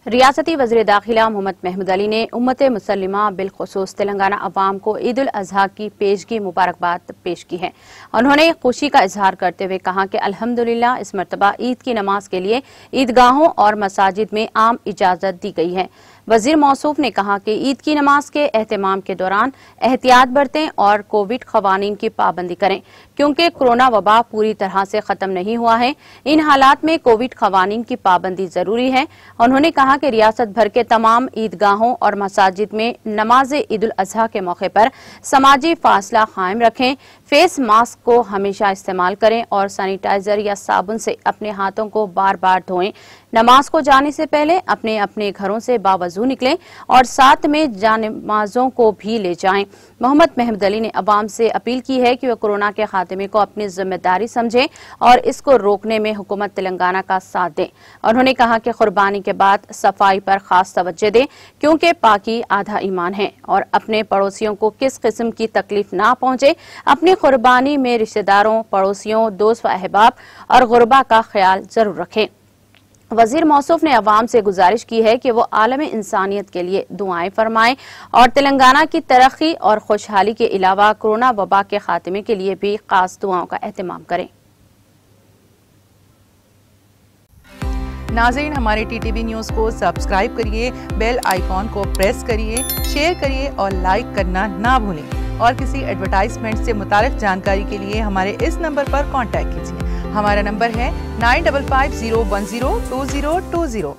ریاستی وزیر داخلہ محمد محمود علی نے امت مسلمہ بالخصوص تلنگانہ عوام کو عید الاضحیٰ کی پیشگی مبارکباد پیش کی ہے۔ انہوں نے خوشی کا اظہار کرتے ہوئے کہا کہ الحمدللہ اس مرتبہ عید کی نماز کے لیے عیدگاہوں اور مساجد میں عام اجازت دی گئی ہے۔ وزیر موصوف نے کہا کہ عید کی نماز کے اہتمام کے دوران احتیاط برتیں اور کووڈ قوانین کی پابندی کریں، کیونکہ کورونا وبا پوری طرح سے ختم نہیں ہوا ہے۔ ان حالات میں کووڈ قوانین کی پابندی ضروری ہے۔ انہوں نے کہا کہ ریاست بھر کے تمام عیدگاہوں اور مساجد میں نماز عید الاضحیٰ کے موقع پر سماجی فاصلہ قائم رکھیں، فیس ماسک کو ہمیشہ استعمال کریں اور سینیٹائزر یا صابن سے اپنے ہاتھوں کو بار بار دھوئیں۔ نماز کو جانے سے پہلے اپنے اپنے گھروں سے باوضو نکلیں اور ساتھ میں جانمازوں کو بھی لے جائیں۔ محمد محمود علی نے عوام سے اپیل کی ہے کہ وہ کورونا کے خاتمے کو اپنی ذمہ داری سمجھیں اور اس کو روکنے میں حکومت تلنگانہ کا ساتھ دیں۔ انہوں نے کہا کہ قربانی کے بعد صفائی پر خاص توجہ دیں، کیونکہ پاکی آدھا ایمان ہے، اور اپنے پڑوسیوں کو کس قسم کی تکلیف نہ پہنچے۔ اپنی قربانی میں رشتہ داروں، پڑوسیوں، دوست و احباب اور غربا کا خیال ضرور رکھیں۔ وزیر موصوف نے عوام سے گزارش کی ہے کہ وہ عالم انسانیت کے لیے دعائیں فرمائیں اور تلنگانہ کی ترقی اور خوشحالی کے علاوہ کورونا وبا کے خاتمے کے لیے بھی خاص دعاؤں کا اہتمام کریں۔ ناظرین، ہمارے TTV نیوز کو سبسکرائب کریے، بیل آئیکن کو پریس کریے، شیئر کریے اور لائک کرنا نہ بھولیں، اور کسی ایڈورٹائزمنٹ سے متعلق جانکاری کے لیے ہمارے اس نمبر پر کانٹیکٹ کیجیے۔ ہمارا نمبر ہے 9550102020۔